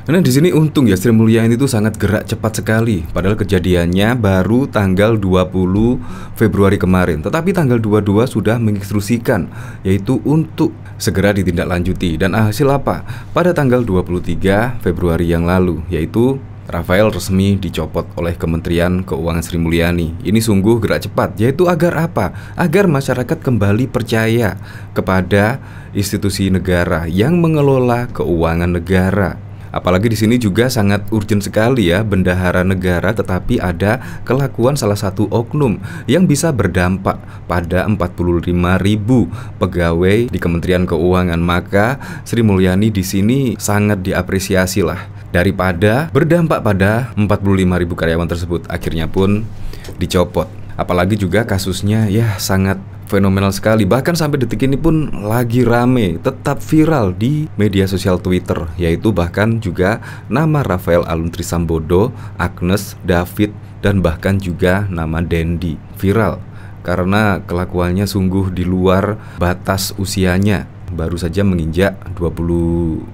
Nah, di sini untung ya Sri Mulyani itu sangat gerak cepat sekali. Padahal kejadiannya baru tanggal 20 Februari kemarin. Tetapi tanggal 22 sudah menginstruksikan, yaitu untuk segera ditindaklanjuti. Dan hasil apa? Pada tanggal 23 Februari yang lalu, yaitu Rafael resmi dicopot oleh Kementerian Keuangan Sri Mulyani. Ini sungguh gerak cepat, yaitu agar apa? Agar masyarakat kembali percaya kepada institusi negara yang mengelola keuangan negara. Apalagi di sini juga sangat urgent sekali ya, bendahara negara, tetapi ada kelakuan salah satu oknum yang bisa berdampak pada 45.000 pegawai di Kementerian Keuangan. Maka Sri Mulyani di sini sangat diapresiasi lah, daripada berdampak pada 45.000 karyawan tersebut. Akhirnya pun dicopot. Apalagi juga kasusnya ya sangat fenomenal sekali. Bahkan sampai detik ini pun lagi rame, tetap viral di media sosial Twitter, yaitu bahkan juga nama Rafael Alun Trisambodo, Agnes, David, dan bahkan juga nama Dendi viral karena kelakuannya sungguh di luar batas usianya. Baru saja menginjak 20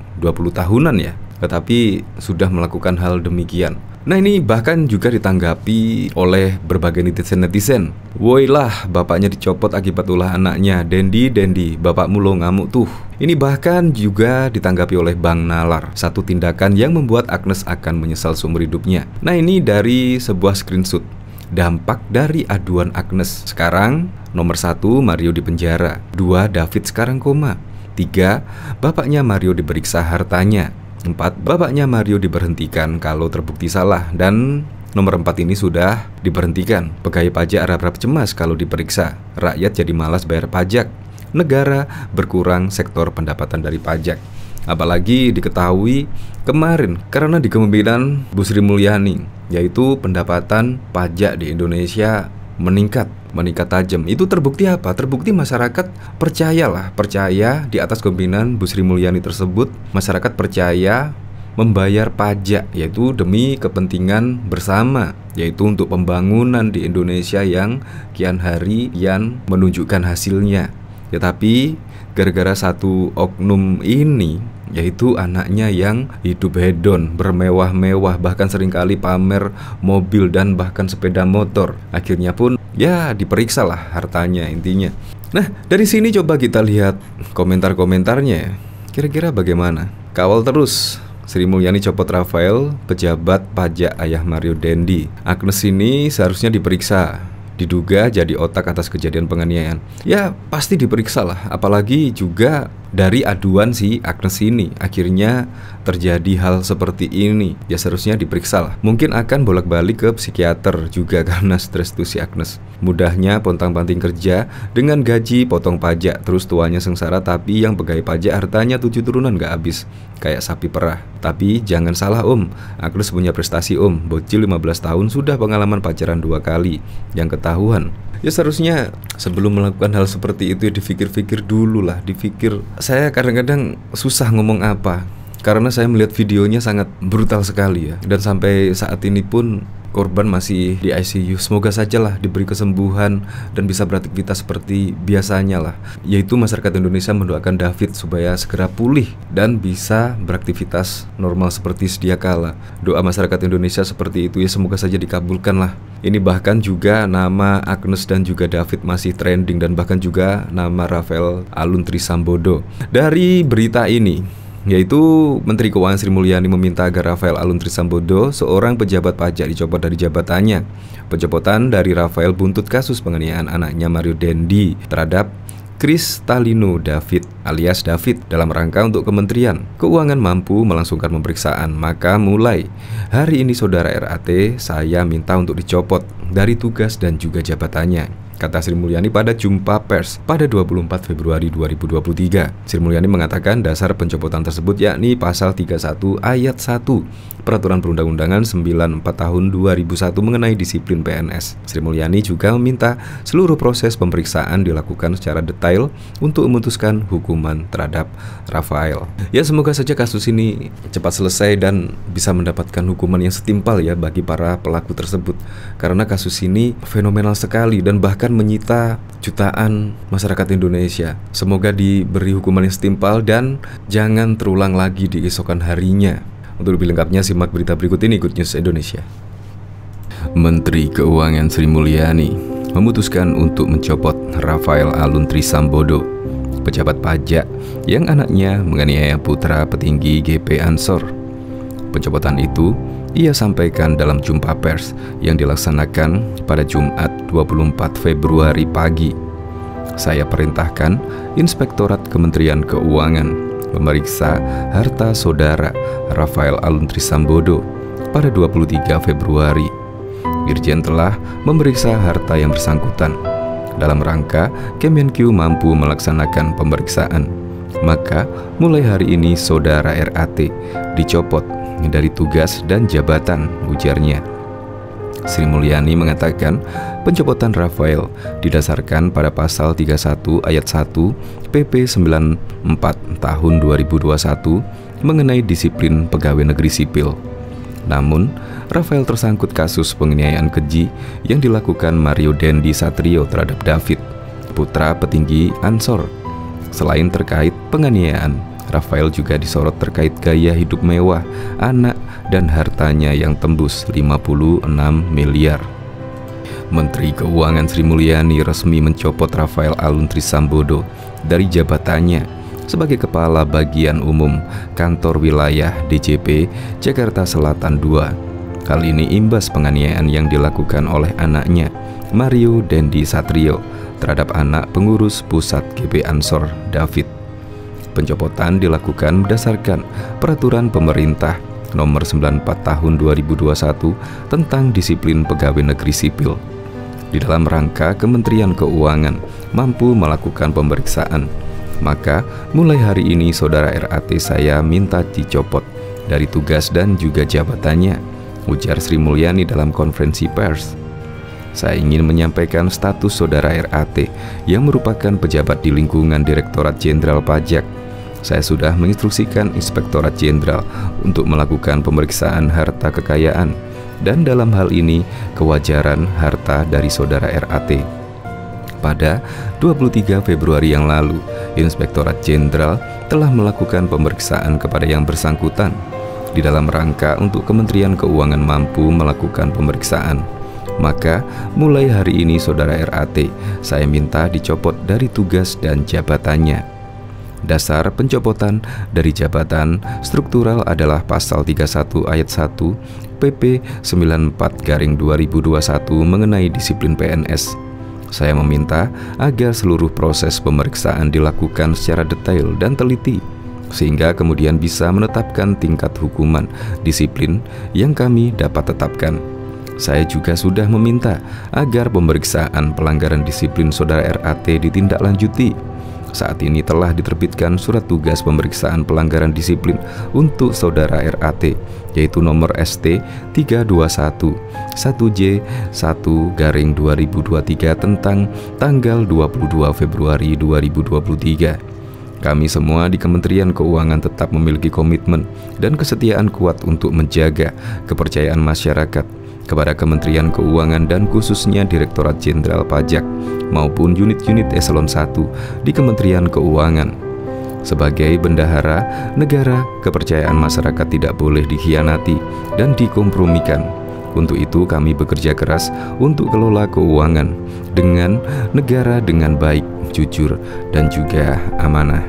tahunan ya, tetapi sudah melakukan hal demikian. Nah, ini bahkan juga ditanggapi oleh berbagai netizen. Woilah, bapaknya dicopot akibat ulah anaknya. Dendi, bapakmu lo ngamuk tuh. Ini bahkan juga ditanggapi oleh Bang Nalar. Satu tindakan yang membuat Agnes akan menyesal seumur hidupnya. Nah, ini dari sebuah screenshot. Dampak dari aduan Agnes. Sekarang nomor 1, Mario dipenjara. 2, David sekarang koma. 3, bapaknya Mario diperiksa hartanya. 4, bapaknya Mario diberhentikan kalau terbukti salah. Dan nomor 4 ini sudah diberhentikan. Pegawai pajak harap-harap cemas kalau diperiksa. Rakyat jadi malas bayar pajak. Negara berkurang sektor pendapatan dari pajak. Apalagi diketahui kemarin karena di kepemimpinan Bu Sri Mulyani, yaitu pendapatan pajak di Indonesia meningkat tajam. Itu terbukti apa? Terbukti masyarakat percaya di atas kepemimpinan Bu Sri Mulyani tersebut. Masyarakat percaya membayar pajak, yaitu demi kepentingan bersama, yaitu untuk pembangunan di Indonesia yang kian hari kian menunjukkan hasilnya. Tetapi gara-gara satu oknum ini, yaitu anaknya yang hidup hedon, bermewah-mewah, bahkan seringkali pamer mobil dan bahkan sepeda motor, akhirnya pun ya diperiksa lah hartanya intinya. Nah, dari sini coba kita lihat komentar-komentarnya. Kira-kira bagaimana? Kawal terus Sri Mulyani copot Rafael, pejabat pajak ayah Mario Dendi. Agnes ini seharusnya diperiksa, diduga jadi otak atas kejadian penganiayaan. Ya pasti diperiksa lah, apalagi juga dari aduan si Agnes ini akhirnya terjadi hal seperti ini. Ya seharusnya diperiksa lah. Mungkin akan bolak-balik ke psikiater juga karena stres tuh si Agnes. Mudahnya pontang-panting kerja dengan gaji potong pajak, terus tuanya sengsara, tapi yang pegawai pajak hartanya 7 turunan gak habis, kayak sapi perah. Tapi jangan salah om, Agnes punya prestasi om. Bocil 15 tahun sudah pengalaman pacaran 2 kali. Yang ketahuan, ya seharusnya sebelum melakukan hal seperti itu ya dipikir-pikir dulu lah. Saya kadang-kadang susah ngomong apa karena saya melihat videonya sangat brutal sekali ya. Dan sampai saat ini pun korban masih di ICU. Semoga saja lah diberi kesembuhan dan bisa beraktivitas seperti biasanya lah. Yaitu masyarakat Indonesia mendoakan David supaya segera pulih dan bisa beraktivitas normal seperti sedia kala. Doa masyarakat Indonesia seperti itu ya, semoga saja dikabulkan lah. Ini bahkan juga nama Agnes dan juga David masih trending, dan bahkan juga nama Rafael Alun Trisambodo. Dari berita ini, yaitu Menteri Keuangan Sri Mulyani meminta agar Rafael Alun Trisambodo, seorang pejabat pajak, dicopot dari jabatannya. Pencopotan dari Rafael buntut kasus penganiayaan anaknya Mario Dendi terhadap Kristalino David alias David dalam rangka untuk Kementerian Keuangan mampu melangsungkan pemeriksaan. Maka mulai hari ini saudara RAT saya minta untuk dicopot dari tugas dan juga jabatannya, kata Sri Mulyani pada jumpa pers pada 24 Februari 2023. Sri Mulyani mengatakan dasar pencopotan tersebut yakni pasal 31 ayat 1 Peraturan Perundang-undangan 94 tahun 2001 mengenai disiplin PNS. Sri Mulyani juga meminta seluruh proses pemeriksaan dilakukan secara detail untuk memutuskan hukuman terhadap Rafael. Ya semoga saja kasus ini cepat selesai dan bisa mendapatkan hukuman yang setimpal ya bagi para pelaku tersebut. Karena kasus ini fenomenal sekali dan bahkan menyita jutaan masyarakat Indonesia. Semoga diberi hukuman yang setimpal dan jangan terulang lagi di keesokan harinya. Untuk lebih lengkapnya simak berita berikut ini, Good News Indonesia. Menteri Keuangan Sri Mulyani memutuskan untuk mencopot Rafael Alun Trisambodo, pejabat pajak yang anaknya menganiaya putra petinggi GP Ansor. Pencopotan itu ia sampaikan dalam jumpa pers yang dilaksanakan pada Jumat 24 Februari pagi. Saya perintahkan Inspektorat Kementerian Keuangan memeriksa harta saudara Rafael Alun Trisambodo pada 23 Februari. Dirjen telah memeriksa harta yang bersangkutan dalam rangka Kemenq mampu melaksanakan pemeriksaan. Maka mulai hari ini saudara RAT dicopot dari tugas dan jabatan, ujarnya. Sri Mulyani mengatakan pencopotan Rafael didasarkan pada pasal 31 ayat 1 PP 94 tahun 2021 mengenai disiplin pegawai negeri sipil. Namun, Rafael tersangkut kasus penganiayaan keji yang dilakukan Mario Dendi Satrio terhadap David, putra petinggi Ansor. Selain terkait penganiayaan, Rafael juga disorot terkait gaya hidup mewah anak dan hartanya yang tembus 56 miliar. Menteri Keuangan Sri Mulyani resmi mencopot Rafael Alun Trisambodo dari jabatannya sebagai Kepala Bagian Umum Kantor Wilayah DJP Jakarta Selatan II. Hal ini imbas penganiayaan yang dilakukan oleh anaknya, Mario Dendi Satrio, terhadap anak pengurus pusat GP Ansor, David. Pencopotan dilakukan berdasarkan Peraturan Pemerintah Nomor 94 Tahun 2021 tentang Disiplin Pegawai Negeri Sipil. Di dalam rangka Kementerian Keuangan mampu melakukan pemeriksaan, maka mulai hari ini saudara RAT saya minta dicopot dari tugas dan juga jabatannya, ujar Sri Mulyani dalam konferensi pers. Saya ingin menyampaikan status saudara RAT yang merupakan pejabat di lingkungan Direktorat Jenderal Pajak. Saya sudah menginstruksikan Inspektorat Jenderal untuk melakukan pemeriksaan harta kekayaan dan dalam hal ini kewajaran harta dari saudara RAT. Pada 23 Februari yang lalu, Inspektorat Jenderal telah melakukan pemeriksaan kepada yang bersangkutan di dalam rangka untuk Kementerian Keuangan mampu melakukan pemeriksaan. Maka mulai hari ini saudara RAT saya minta dicopot dari tugas dan jabatannya. Dasar pencopotan dari jabatan struktural adalah pasal 31 ayat 1 PP 94/2021 mengenai disiplin PNS. Saya meminta agar seluruh proses pemeriksaan dilakukan secara detail dan teliti, sehingga kemudian bisa menetapkan tingkat hukuman disiplin yang kami dapat tetapkan. Saya juga sudah meminta agar pemeriksaan pelanggaran disiplin saudara RAT ditindaklanjuti. Saat ini telah diterbitkan surat tugas pemeriksaan pelanggaran disiplin untuk saudara RAT, yaitu nomor ST 321 1J1/2023 tentang tanggal 22 Februari 2023. Kami semua di Kementerian Keuangan tetap memiliki komitmen dan kesetiaan kuat untuk menjaga kepercayaan masyarakat kepada Kementerian Keuangan dan khususnya Direktorat Jenderal Pajak maupun unit-unit eselon 1 di Kementerian Keuangan. Sebagai bendahara negara, kepercayaan masyarakat tidak boleh dikhianati dan dikompromikan. Untuk itu kami bekerja keras untuk kelola keuangan dengan negara dengan baik, jujur, dan juga amanah.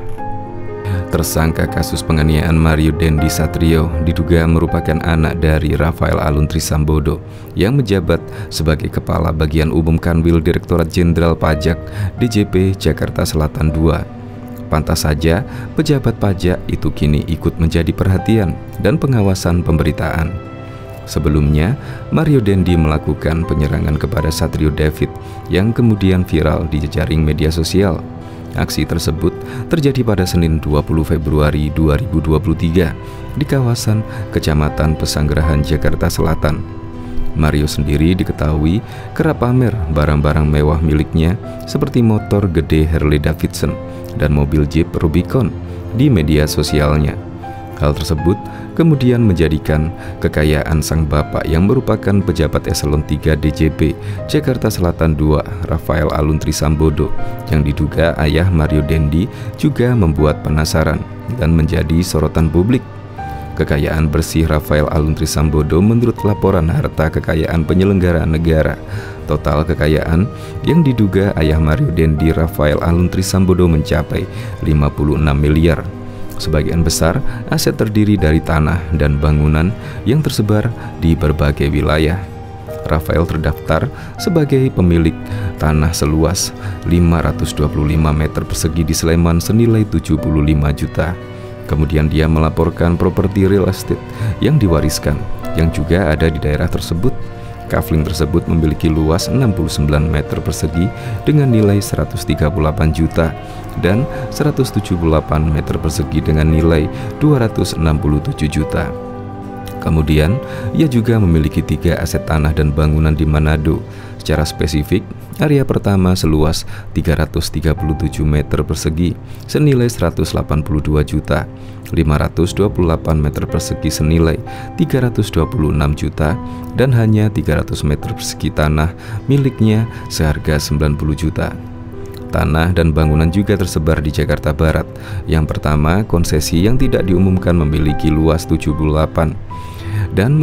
Tersangka kasus penganiayaan Mario Dendi Satrio diduga merupakan anak dari Rafael Alun Trisambodo yang menjabat sebagai Kepala Bagian Umum Kanwil Direktorat Jenderal Pajak DJP Jakarta Selatan II. Pantas saja pejabat pajak itu kini ikut menjadi perhatian dan pengawasan pemberitaan. Sebelumnya, Mario Dendi melakukan penyerangan kepada Satrio David yang kemudian viral di jejaring media sosial. Aksi tersebut terjadi pada Senin 20 Februari 2023 di kawasan Kecamatan Pesanggerahan, Jakarta Selatan. Mario sendiri diketahui kerap pamer barang-barang mewah miliknya seperti motor gede Harley Davidson dan mobil Jeep Rubicon di media sosialnya. Hal tersebut kemudian menjadikan kekayaan sang bapak yang merupakan pejabat eselon 3 DJP Jakarta Selatan II, Rafael Alun Trisambodo, yang diduga ayah Mario Dendi, juga membuat penasaran dan menjadi sorotan publik. Kekayaan bersih Rafael Aluntri Sambodo menurut laporan harta kekayaan penyelenggara negara. Total kekayaan yang diduga ayah Mario Dendi Rafael Aluntri Sambodo mencapai 56 miliar. Sebagian besar aset terdiri dari tanah dan bangunan yang tersebar di berbagai wilayah. Rafael terdaftar sebagai pemilik tanah seluas 525 meter persegi di Sleman senilai 75 juta. Kemudian dia melaporkan properti real estate yang diwariskan, yang juga ada di daerah tersebut. Kafling tersebut memiliki luas 69 meter persegi dengan nilai 138 juta dan 178 meter persegi dengan nilai 267 juta. Kemudian, ia juga memiliki 3 aset tanah dan bangunan di Manado. Secara spesifik, area pertama seluas 337 meter persegi senilai 182 juta, 528 meter persegi senilai 326 juta, dan hanya 300 meter persegi tanah miliknya seharga 90 juta. Tanah dan bangunan juga tersebar di Jakarta Barat. Yang pertama, konsesi yang tidak diumumkan memiliki luas 78 dan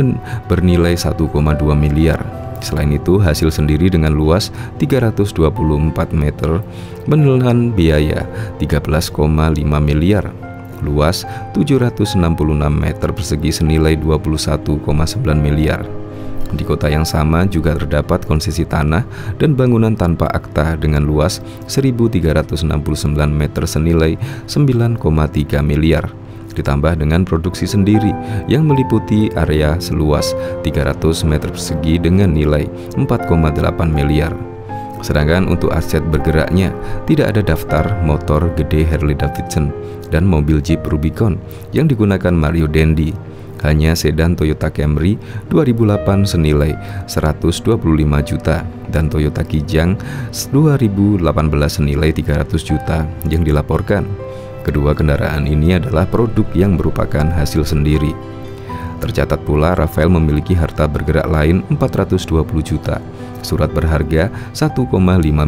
bernilai 1,2 miliar. Selain itu, hasil sendiri dengan luas 324 meter menelan biaya 13,5 miliar. Luas 766 meter persegi senilai 21,9 miliar. Di kota yang sama juga terdapat konsesi tanah dan bangunan tanpa akta dengan luas 1.369 meter senilai 9,3 miliar. Ditambah dengan produksi sendiri yang meliputi area seluas 300 meter persegi dengan nilai 4,8 miliar. Sedangkan untuk aset bergeraknya, tidak ada daftar motor gede Harley Davidson dan mobil Jeep Rubicon yang digunakan Mario Dendi. Hanya sedan Toyota Camry 2008 senilai 125 juta dan Toyota Kijang 2018 senilai 300 juta yang dilaporkan. Kedua kendaraan ini adalah produk yang merupakan hasil sendiri. Tercatat pula Rafael memiliki harta bergerak lain 420 juta, surat berharga 1,5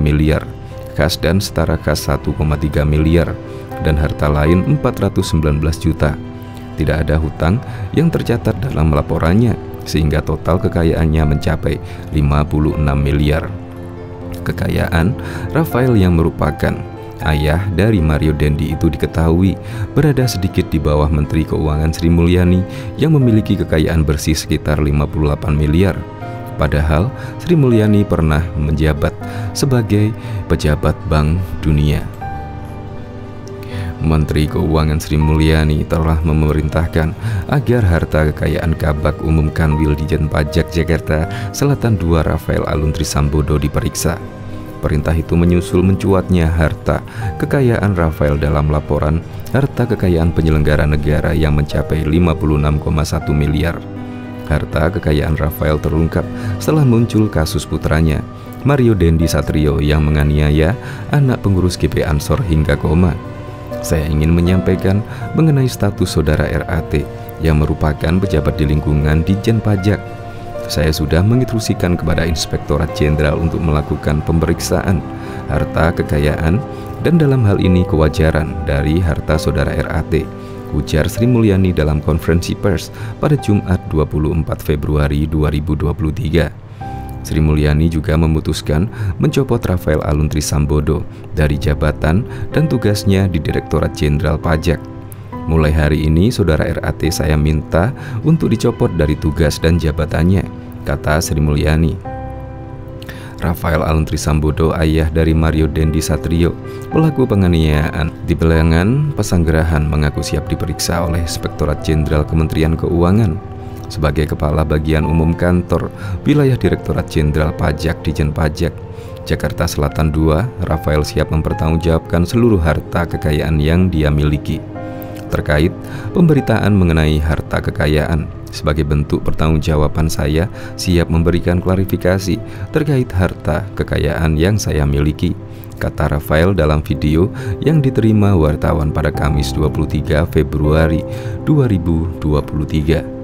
miliar, kas dan setara kas 1,3 miliar, dan harta lain 419 juta. Tidak ada hutang yang tercatat dalam laporannya, sehingga total kekayaannya mencapai 56 miliar. Kekayaan Rafael yang merupakan ayah dari Mario Dendi itu diketahui berada sedikit di bawah Menteri Keuangan Sri Mulyani yang memiliki kekayaan bersih sekitar 58 miliar. Padahal Sri Mulyani pernah menjabat sebagai pejabat Bank Dunia. Menteri Keuangan Sri Mulyani telah memerintahkan agar harta kekayaan Kabak Umum Kanwil Ditjen Pajak Jakarta Selatan II Rafael Aluntri Sambodo diperiksa. Perintah itu menyusul mencuatnya harta kekayaan Rafael dalam laporan harta kekayaan penyelenggara negara yang mencapai 56,1 miliar. Harta kekayaan Rafael terungkap setelah muncul kasus putranya, Mario Dendi Satrio, yang menganiaya anak pengurus GP Ansor hingga koma. Saya ingin menyampaikan mengenai status saudara RAT yang merupakan pejabat di lingkungan Ditjen Pajak. Saya sudah menginstruksikan kepada Inspektorat Jenderal untuk melakukan pemeriksaan harta kekayaan dan dalam hal ini kewajaran dari harta saudara RAT, ujar Sri Mulyani dalam konferensi pers pada Jumat 24 Februari 2023. Sri Mulyani juga memutuskan mencopot Rafael Aluntri Sambodo dari jabatan dan tugasnya di Direktorat Jenderal Pajak. Mulai hari ini, saudara RAT saya minta untuk dicopot dari tugas dan jabatannya, kata Sri Mulyani. Rafael Aluntri Sambodo, ayah dari Mario Dendi Satrio, pelaku penganiayaan di Bilangan Pesanggerahan, mengaku siap diperiksa oleh Inspektorat Jenderal Kementerian Keuangan. Sebagai Kepala Bagian Umum Kantor Wilayah Direktorat Jenderal Pajak Ditjen Pajak Jakarta Selatan II, Rafael siap mempertanggungjawabkan seluruh harta kekayaan yang dia miliki. Terkait pemberitaan mengenai harta kekayaan, sebagai bentuk pertanggungjawaban saya siap memberikan klarifikasi terkait harta kekayaan yang saya miliki, kata Rafael dalam video yang diterima wartawan pada Kamis 23 Februari 2023.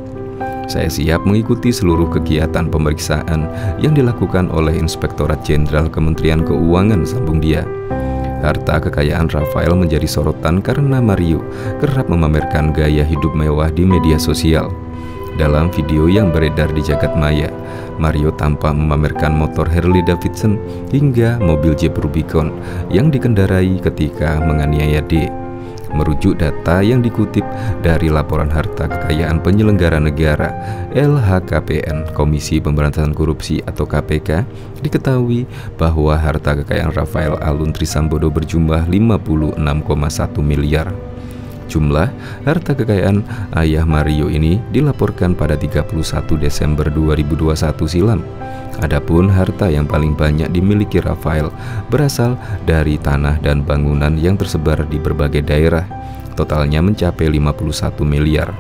Saya siap mengikuti seluruh kegiatan pemeriksaan yang dilakukan oleh Inspektorat Jenderal Kementerian Keuangan, sambung dia. Harta kekayaan Rafael menjadi sorotan karena Mario kerap memamerkan gaya hidup mewah di media sosial. Dalam video yang beredar di jagat maya, Mario tampak memamerkan motor Harley Davidson hingga mobil Jeep Rubicon yang dikendarai ketika menganiaya D. Merujuk data yang dikutip dari laporan harta kekayaan penyelenggara negara LHKPN Komisi Pemberantasan Korupsi atau KPK, diketahui bahwa harta kekayaan Rafael Alun Trisambodo berjumlah 56,1 miliar. Jumlah harta kekayaan ayah Mario ini dilaporkan pada 31 Desember 2021 silam. Adapun harta yang paling banyak dimiliki Rafael berasal dari tanah dan bangunan yang tersebar di berbagai daerah. Totalnya mencapai 51 miliar.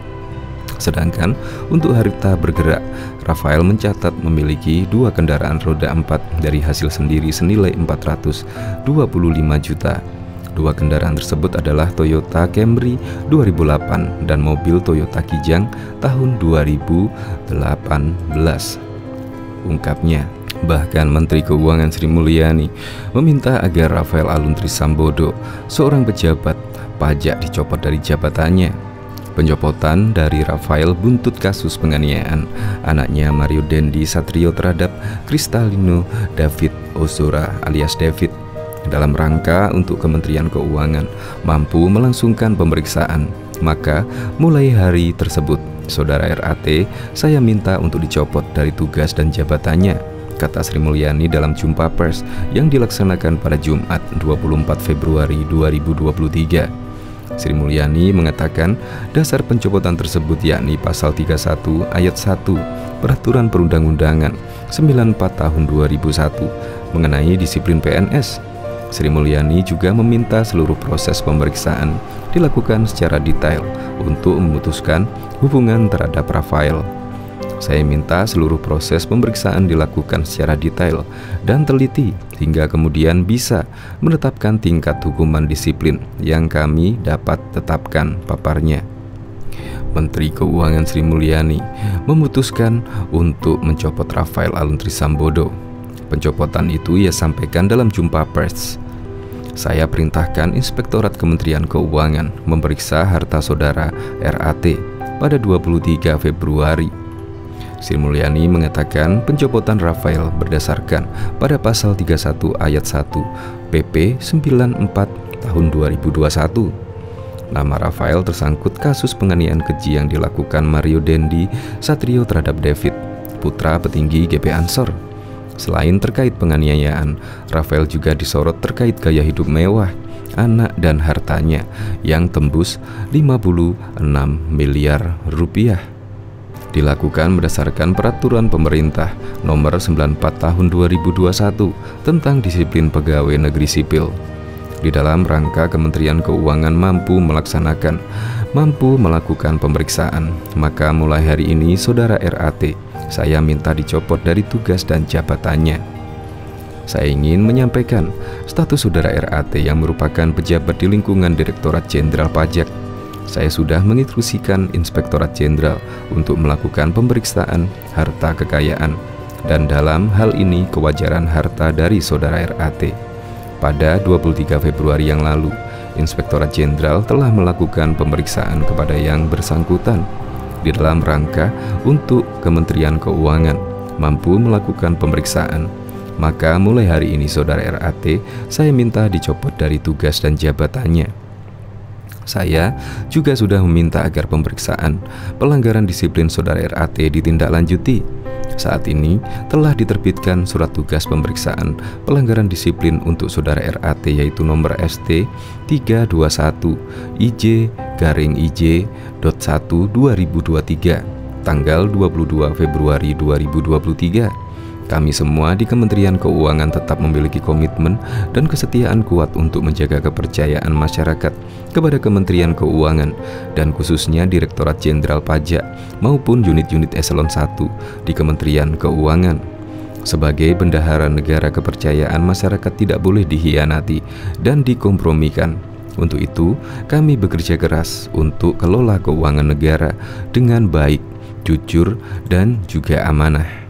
Sedangkan untuk harta bergerak, Rafael mencatat memiliki 2 kendaraan roda 4 dari hasil sendiri senilai 425 juta. 2 kendaraan tersebut adalah Toyota Camry 2008 dan mobil Toyota Kijang tahun 2018. Ungkapnya. Bahkan Menteri Keuangan Sri Mulyani meminta agar Rafael Alun Trisambodo, seorang pejabat pajak, dicopot dari jabatannya. Pencopotan dari Rafael buntut kasus penganiayaan anaknya Mario Dendi Satrio terhadap Kristalino David Ozora alias David, dalam rangka untuk Kementerian Keuangan mampu melangsungkan pemeriksaan. Maka mulai hari tersebut, Saudara RAT saya minta untuk dicopot dari tugas dan jabatannya, kata Sri Mulyani dalam jumpa pers yang dilaksanakan pada Jumat 24 Februari 2023. Sri Mulyani mengatakan dasar pencopotan tersebut yakni pasal 31 ayat 1 Peraturan Perundang-undangan 94 tahun 2001 mengenai disiplin PNS. Sri Mulyani juga meminta seluruh proses pemeriksaan dilakukan secara detail untuk memutuskan hubungan terhadap Rafael. Saya minta seluruh proses pemeriksaan dilakukan secara detail dan teliti hingga kemudian bisa menetapkan tingkat hukuman disiplin yang kami dapat tetapkan, paparnya. Menteri Keuangan Sri Mulyani memutuskan untuk mencopot Rafael Alun Trisambodo. Pencopotan itu ia sampaikan dalam jumpa pers. Saya perintahkan Inspektorat Kementerian Keuangan memeriksa harta saudara RAT pada 23 Februari. Sri Mulyani mengatakan pencopotan Rafael berdasarkan pada pasal 31 ayat 1 PP 94 tahun 2021. Nama Rafael tersangkut kasus penganiayaan keji yang dilakukan Mario Dendi Satrio terhadap David, putra petinggi GP Ansor. Selain terkait penganiayaan, Rafael juga disorot terkait gaya hidup mewah anak dan hartanya yang tembus 56 miliar rupiah. Dilakukan berdasarkan Peraturan Pemerintah Nomor 94 Tahun 2021 tentang Disiplin Pegawai Negeri Sipil. Di dalam rangka Kementerian Keuangan mampu melakukan pemeriksaan, maka mulai hari ini Saudara RAT saya minta dicopot dari tugas dan jabatannya. Saya ingin menyampaikan status Saudara RAT yang merupakan pejabat di lingkungan Direktorat Jenderal Pajak. Saya sudah menginstruksikan Inspektorat Jenderal untuk melakukan pemeriksaan harta kekayaan dan dalam hal ini kewajaran harta dari Saudara RAT. Pada 23 Februari yang lalu, Inspektorat Jenderal telah melakukan pemeriksaan kepada yang bersangkutan di dalam rangka untuk Kementerian Keuangan mampu melakukan pemeriksaan. Maka mulai hari ini Saudara RAT saya minta dicopot dari tugas dan jabatannya. Saya juga sudah meminta agar pemeriksaan pelanggaran disiplin Saudara RAT ditindaklanjuti. Saat ini telah diterbitkan surat tugas pemeriksaan pelanggaran disiplin untuk Saudara RAT yaitu nomor ST 321 IJ-IJ.1/2023 tanggal 22 Februari 2023. Kami semua di Kementerian Keuangan tetap memiliki komitmen dan kesetiaan kuat untuk menjaga kepercayaan masyarakat kepada Kementerian Keuangan dan khususnya Direktorat Jenderal Pajak maupun unit-unit eselon 1 di Kementerian Keuangan. Sebagai bendahara negara, kepercayaan masyarakat tidak boleh dikhianati dan dikompromikan. Untuk itu, kami bekerja keras untuk kelola keuangan negara dengan baik, jujur, dan juga amanah.